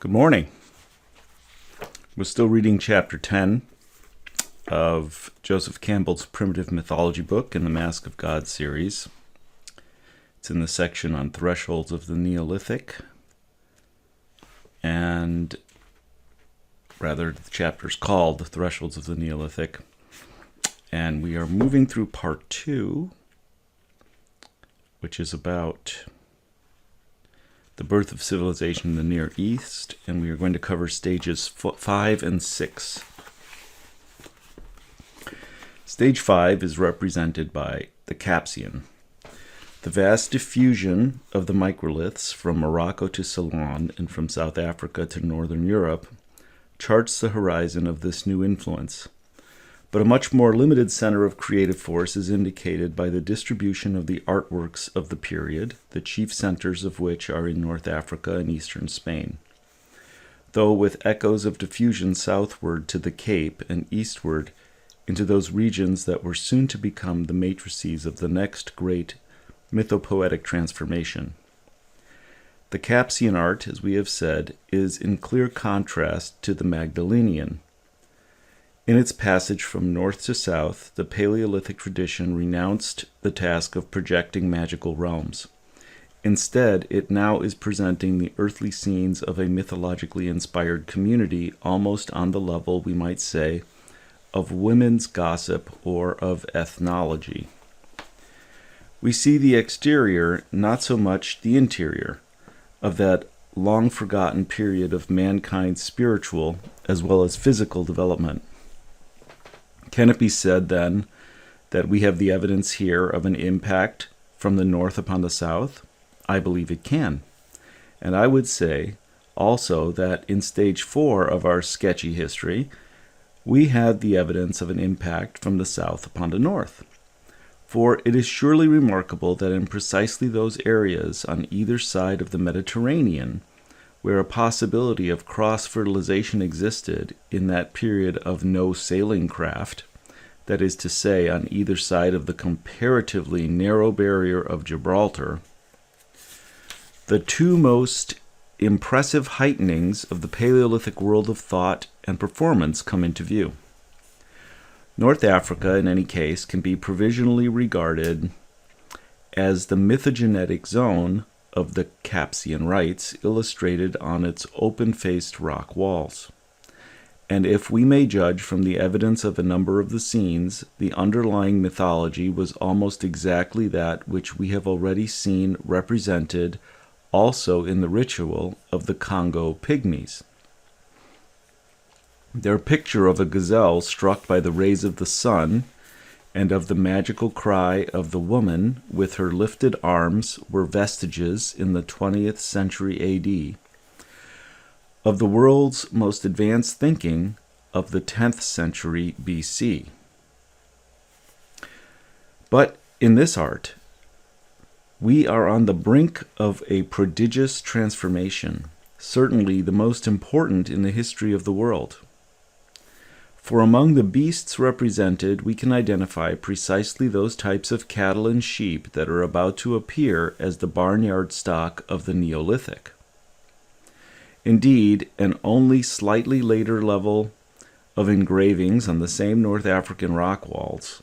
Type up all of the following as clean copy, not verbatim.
Good morning. We're still reading chapter 10 of Joseph Campbell's Primitive Mythology book in the Mask of God series. It's in the section on thresholds of the Neolithic. And rather, the chapter's called The Thresholds of the Neolithic. And we are moving through part 2, which is about the birth of civilization in the Near East, and we are going to cover stages 5 and 6. Stage 5 is represented by the Capsian. The vast diffusion of the microliths from Morocco to Ceylon and from South Africa to Northern Europe charts the horizon of this new influence. But a much more limited center of creative force is indicated by the distribution of the artworks of the period, the chief centers of which are in North Africa and eastern Spain. Though with echoes of diffusion southward to the Cape and eastward into those regions that were soon to become the matrices of the next great mythopoetic transformation. The Capsian art, as we have said, is in clear contrast to the Magdalenian. In its passage from north to south, the Paleolithic tradition renounced the task of projecting magical realms. Instead, it now is presenting the earthly scenes of a mythologically inspired community almost on the level, we might say, of women's gossip or of ethnology. We see the exterior, not so much the interior, of that long-forgotten period of mankind's spiritual as well as physical development. Can it be said, then, that we have the evidence here of an impact from the north upon the south? I believe it can. And I would say also that in stage 4 of our sketchy history, we had the evidence of an impact from the south upon the north. For it is surely remarkable that in precisely those areas on either side of the Mediterranean, where a possibility of cross-fertilization existed in that period of no sailing craft, that is to say, on either side of the comparatively narrow barrier of Gibraltar, the two most impressive heightenings of the Paleolithic world of thought and performance come into view. North Africa, in any case, can be provisionally regarded as the mythogenetic zone of the Capsian rites illustrated on its open-faced rock walls. And if we may judge from the evidence of a number of the scenes, the underlying mythology was almost exactly that which we have already seen represented also in the ritual of the Congo Pygmies. Their picture of a gazelle struck by the rays of the sun and of the magical cry of the woman with her lifted arms were vestiges in the 20th century A.D. of the world's most advanced thinking of the 10th century B.C. But in this art, we are on the brink of a prodigious transformation, certainly the most important in the history of the world. For among the beasts represented, we can identify precisely those types of cattle and sheep that are about to appear as the barnyard stock of the Neolithic. Indeed, an only slightly later level of engravings on the same North African rock walls,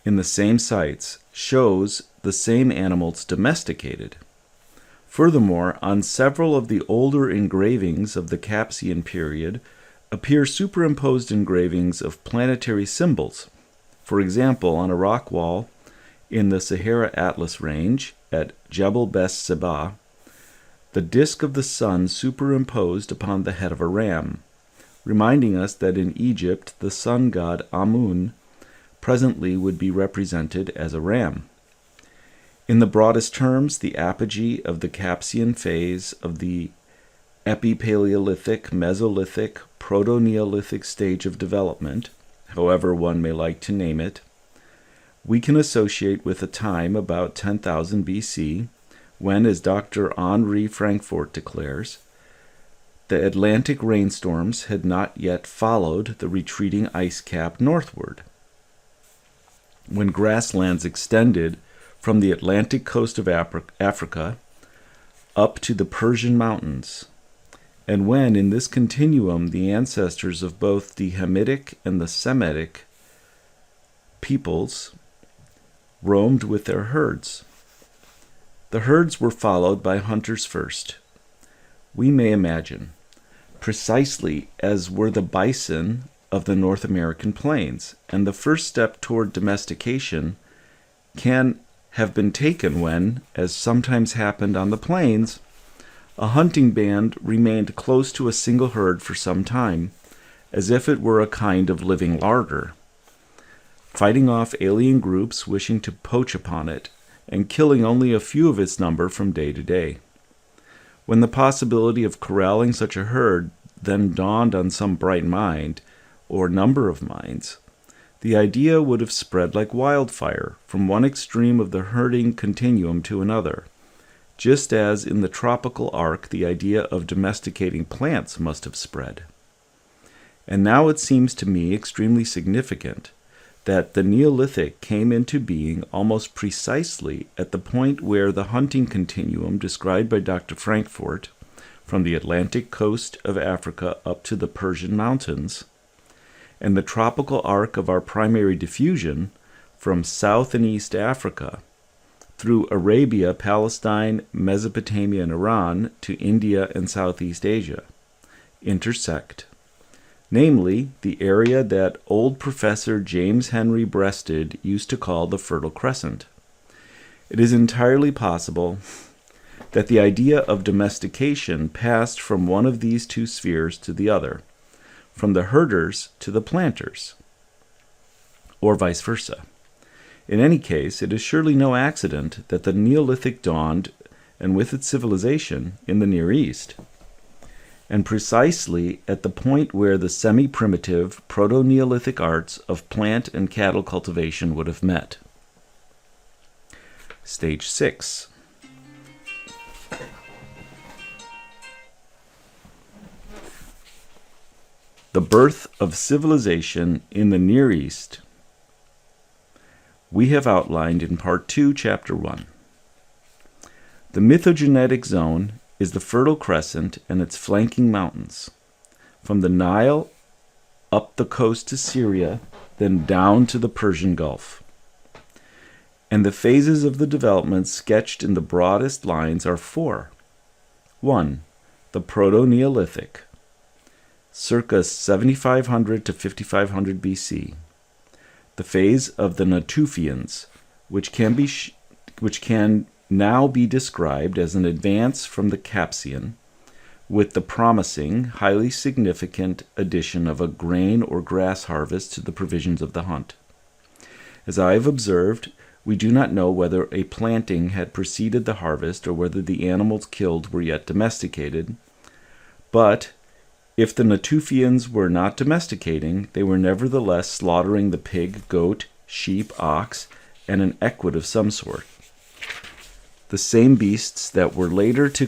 in the same sites, shows the same animals domesticated. Furthermore, on several of the older engravings of the Capsian period, appear superimposed engravings of planetary symbols. For example, on a rock wall in the Sahara Atlas Range at Jebel Bes Seba, the disk of the sun superimposed upon the head of a ram, reminding us that in Egypt the sun god Amun presently would be represented as a ram. In the broadest terms, the apogee of the Capsian phase of the Epipaleolithic, Mesolithic, Proto-Neolithic stage of development, however one may like to name it, we can associate with a time about 10,000 BC, when, as Dr. Henri Frankfort declares, the Atlantic rainstorms had not yet followed the retreating ice cap northward, when grasslands extended from the Atlantic coast of Africa up to the Persian mountains, and when in this continuum the ancestors of both the Hamitic and the Semitic peoples roamed with their herds. The herds were followed by hunters first. We may imagine, precisely as were the bison of the North American plains, and the first step toward domestication can have been taken when, as sometimes happened on the plains, a hunting band remained close to a single herd for some time, as if it were a kind of living larder, fighting off alien groups wishing to poach upon it, and killing only a few of its number from day to day. When the possibility of corralling such a herd then dawned on some bright mind, or number of minds, the idea would have spread like wildfire from one extreme of the herding continuum to another, just as in the tropical arc the idea of domesticating plants must have spread. And now it seems to me extremely significant that the Neolithic came into being almost precisely at the point where the hunting continuum described by Dr. Frankfurt, from the Atlantic coast of Africa up to the Persian mountains, and the tropical arc of our primary diffusion from South and East Africa, through Arabia, Palestine, Mesopotamia, and Iran to India and Southeast Asia, intersect. Namely, the area that old Professor James Henry Breasted used to call the Fertile Crescent. It is entirely possible that the idea of domestication passed from one of these two spheres to the other, from the herders to the planters, or vice versa. In any case, it is surely no accident that the Neolithic dawned, and with its civilization, in the Near East, and precisely at the point where the semi-primitive proto-Neolithic arts of plant and cattle cultivation would have met. Stage 6. The birth of civilization in the Near East we have outlined in Part 2, Chapter 1. The mythogenetic zone is the Fertile Crescent and its flanking mountains, from the Nile up the coast to Syria, then down to the Persian Gulf. And the phases of the development sketched in the broadest lines are 4. 1. The Proto-Neolithic, circa 7500 to 5500 BC. The phase of the Natufians, which can now be described as an advance from the Capsian, with the promising, highly significant addition of a grain or grass harvest to the provisions of the hunt. As I have observed, we do not know whether a planting had preceded the harvest or whether the animals killed were yet domesticated, but if the Natufians were not domesticating, they were nevertheless slaughtering the pig, goat, sheep, ox, and an equid of some sort. The same beasts that were later to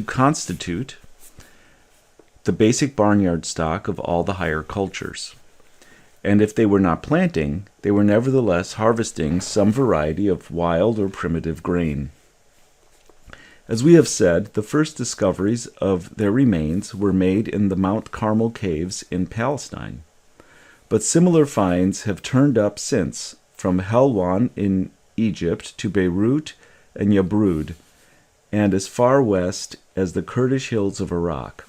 constitute the basic barnyard stock of all the higher cultures. And if they were not planting, they were nevertheless harvesting some variety of wild or primitive grain. As we have said, the first discoveries of their remains were made in the Mount Carmel caves in Palestine. But similar finds have turned up since, from Helwan in Egypt to Beirut and Yabrud, and as far west as the Kurdish hills of Iraq.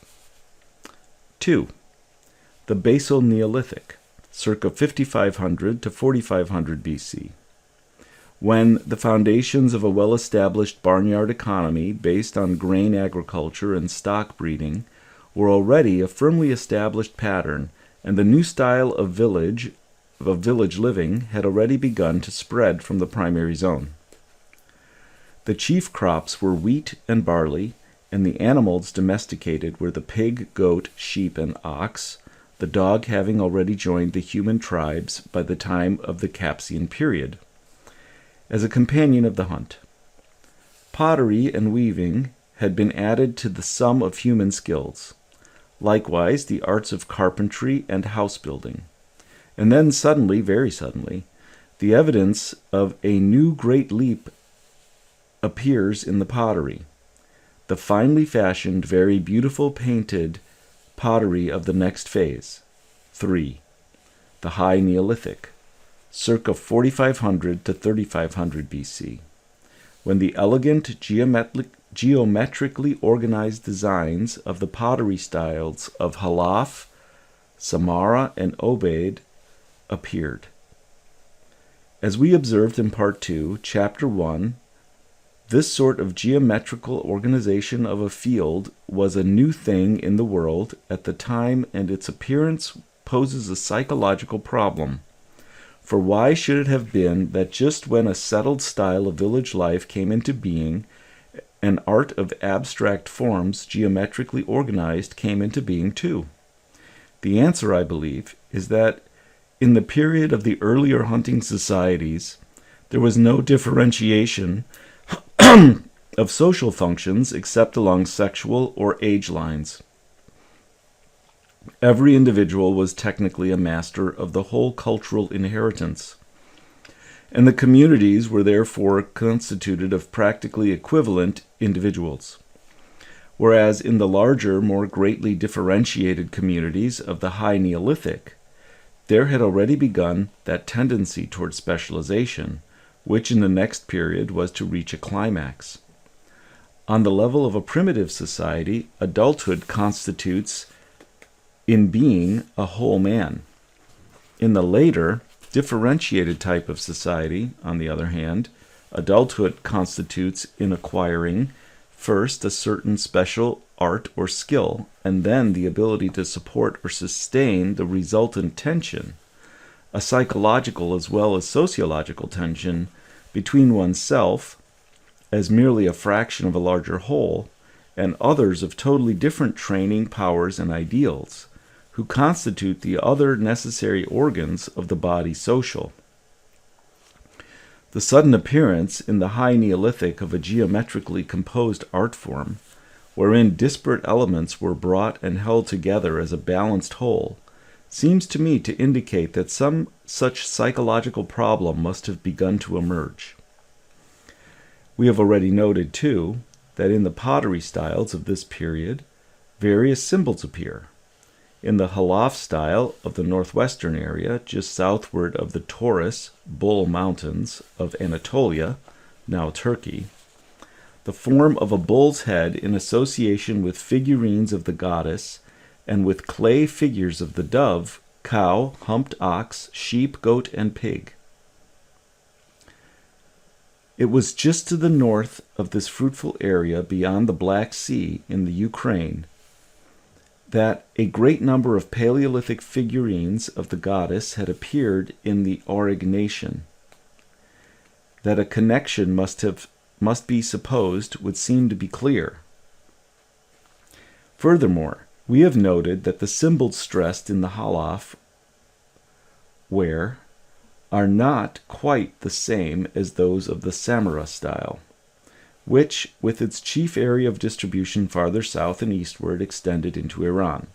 2. The Basal Neolithic, circa 5500 to 4500 BC, when the foundations of a well-established barnyard economy based on grain agriculture and stock breeding were already a firmly established pattern, and the new style of village living had already begun to spread from the primary zone. The chief crops were wheat and barley, and the animals domesticated were the pig, goat, sheep, and ox, the dog having already joined the human tribes by the time of the Capsian period, as a companion of the hunt. Pottery and weaving had been added to the sum of human skills, likewise the arts of carpentry and house building. And then suddenly, very suddenly, the evidence of a new great leap appears in the pottery. the finely fashioned, very beautiful painted pottery of the next phase. 3. The High Neolithic, circa 4500 to 3500 BC, when the elegant geometrically organized designs of the pottery styles of Halaf, Samarra, and Obeid appeared. As we observed in Part 2, Chapter 1, this sort of geometrical organization of a field was a new thing in the world at the time, and its appearance poses a psychological problem. For why should it have been that just when a settled style of village life came into being, an art of abstract forms, geometrically organized, came into being too? The answer, I believe, is that in the period of the earlier hunting societies, there was no differentiation of social functions except along sexual or age lines. Every individual was technically a master of the whole cultural inheritance, and the communities were therefore constituted of practically equivalent individuals. Whereas in the larger, more greatly differentiated communities of the High Neolithic, there had already begun that tendency toward specialization, which in the next period was to reach a climax. On the level of a primitive society, adulthood constitutes, in being, a whole man. In the later, differentiated type of society, on the other hand, adulthood constitutes in acquiring, first, a certain special art or skill, and then the ability to support or sustain the resultant tension, a psychological as well as sociological tension between oneself, as merely a fraction of a larger whole, and others of totally different training, powers, and ideals, who constitute the other necessary organs of the body social. The sudden appearance in the High Neolithic of a geometrically composed art form, wherein disparate elements were brought and held together as a balanced whole, seems to me to indicate that some such psychological problem must have begun to emerge. We have already noted, too, that in the pottery styles of this period, various symbols appear. In the Halaf style of the northwestern area, just southward of the Taurus, Bull Mountains of Anatolia, now Turkey, the form of a bull's head in association with figurines of the goddess and with clay figures of the dove, cow, humped ox, sheep, goat, and pig. It was just to the north of this fruitful area beyond the Black Sea in the Ukraine that a great number of Paleolithic figurines of the goddess had appeared in the Aurignacian. That a connection must be supposed would seem to be clear. Furthermore, we have noted that the symbols stressed in the Halaf are not quite the same as those of the Samarra style, which, with its chief area of distribution farther south and eastward, extended into Iran.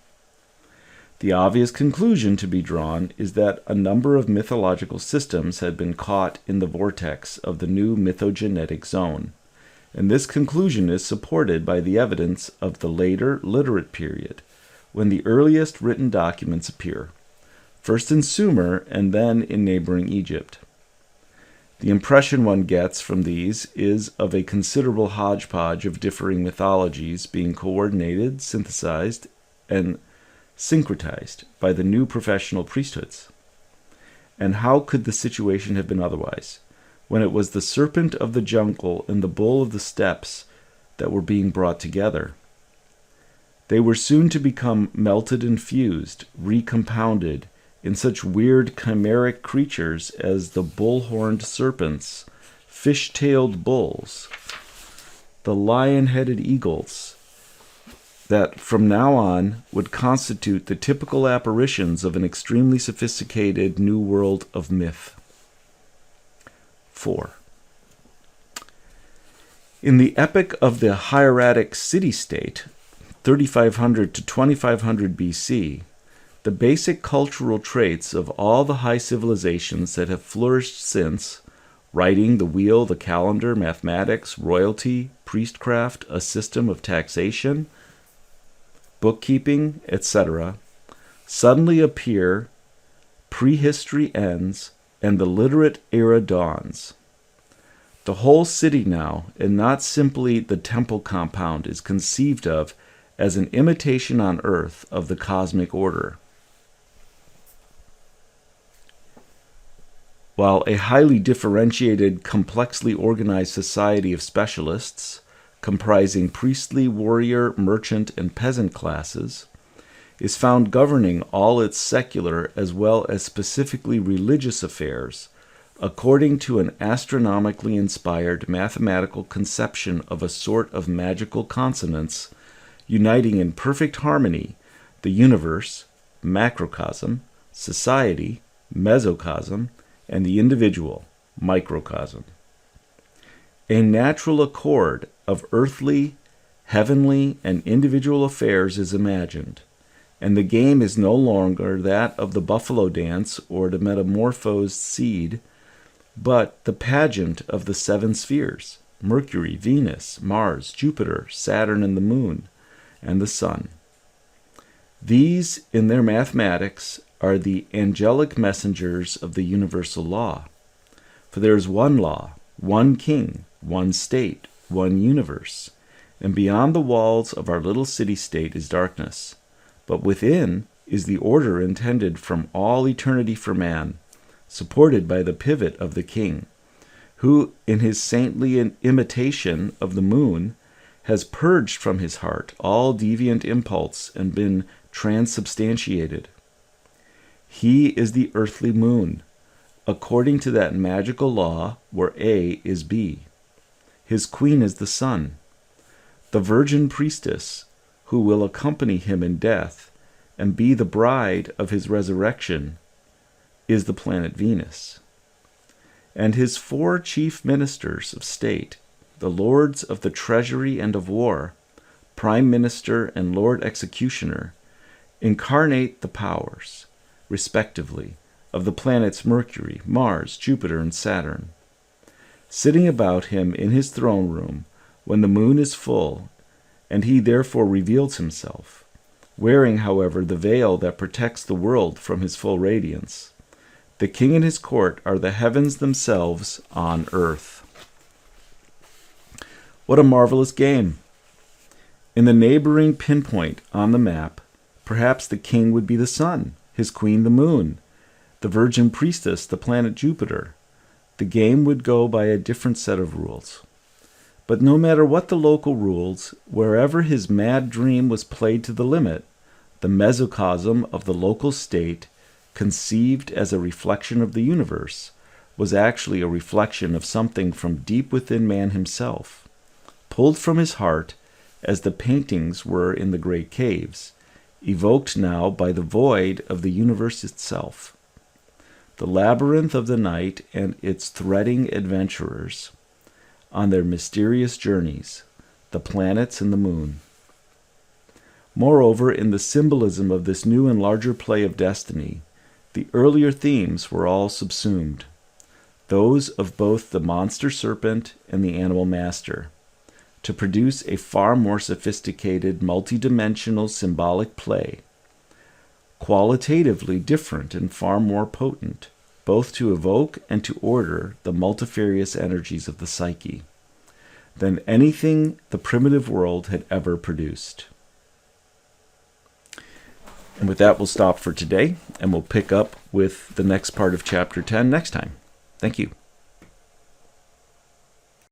The obvious conclusion to be drawn is that a number of mythological systems had been caught in the vortex of the new mythogenetic zone, and this conclusion is supported by the evidence of the later literate period, when the earliest written documents appear, first in Sumer and then in neighboring Egypt. The impression one gets from these is of a considerable hodgepodge of differing mythologies being coordinated, synthesized, and syncretized by the new professional priesthoods. And how could the situation have been otherwise, when it was the serpent of the jungle and the bull of the steppes that were being brought together? They were soon to become melted and fused, recompounded, in such weird chimeric creatures as the bull-horned serpents, fish-tailed bulls, the lion-headed eagles, that from now on would constitute the typical apparitions of an extremely sophisticated new world of myth. 4. In the epoch of the hieratic city-state, 3500 to 2500 BC, the basic cultural traits of all the high civilizations that have flourished since, writing, the wheel, the calendar, mathematics, royalty, priestcraft, a system of taxation, bookkeeping, etc., suddenly appear, prehistory ends, and the literate era dawns. The whole city now, and not simply the temple compound, is conceived of as an imitation on earth of the cosmic order. While a highly differentiated, complexly organized society of specialists, comprising priestly, warrior, merchant, and peasant classes, is found governing all its secular as well as specifically religious affairs, according to an astronomically inspired mathematical conception of a sort of magical consonance, uniting in perfect harmony the universe, macrocosm, society, mesocosm, and the individual, microcosm. A natural accord of earthly, heavenly, and individual affairs is imagined, and the game is no longer that of the buffalo dance or the metamorphosed seed, but the pageant of the seven spheres, Mercury, Venus, Mars, Jupiter, Saturn, and the moon, and the sun. These, in their mathematics, are the angelic messengers of the universal law. For there is one law, one king, one state, one universe, and beyond the walls of our little city-state is darkness, but within is the order intended from all eternity for man, supported by the pivot of the king, who, in his saintly imitation of the moon, has purged from his heart all deviant impulse and been transubstantiated. He is the earthly moon, according to that magical law where A is B. His queen is the sun, the virgin priestess, who will accompany him in death and be the bride of his resurrection, is the planet Venus. And his four chief ministers of state, the lords of the treasury and of war, prime minister and lord executioner, incarnate the powers, respectively, of the planets Mercury, Mars, Jupiter, and Saturn. Sitting about him in his throne room when the moon is full, and he therefore reveals himself, wearing, however, the veil that protects the world from his full radiance. The king and his court are the heavens themselves on earth. What a marvelous game! In the neighboring pinpoint on the map, perhaps the king would be the sun, his queen the moon, the virgin priestess the planet Jupiter. The game would go by a different set of rules. But no matter what the local rules, wherever his mad dream was played to the limit, the mesocosm of the local state, conceived as a reflection of the universe, was actually a reflection of something from deep within man himself, pulled from his heart as the paintings were in the great caves, evoked now by the void of the universe itself. The labyrinth of the night and its threading adventurers on their mysterious journeys, the planets and the moon. Moreover, in the symbolism of this new and larger play of destiny, the earlier themes were all subsumed, those of both the monster serpent and the animal master, to produce a far more sophisticated, multidimensional symbolic play, qualitatively different and far more potent, both to evoke and to order the multifarious energies of the psyche, than anything the primitive world had ever produced. And with that, we'll stop for today, and we'll pick up with the next part of Chapter 10 next time. Thank you.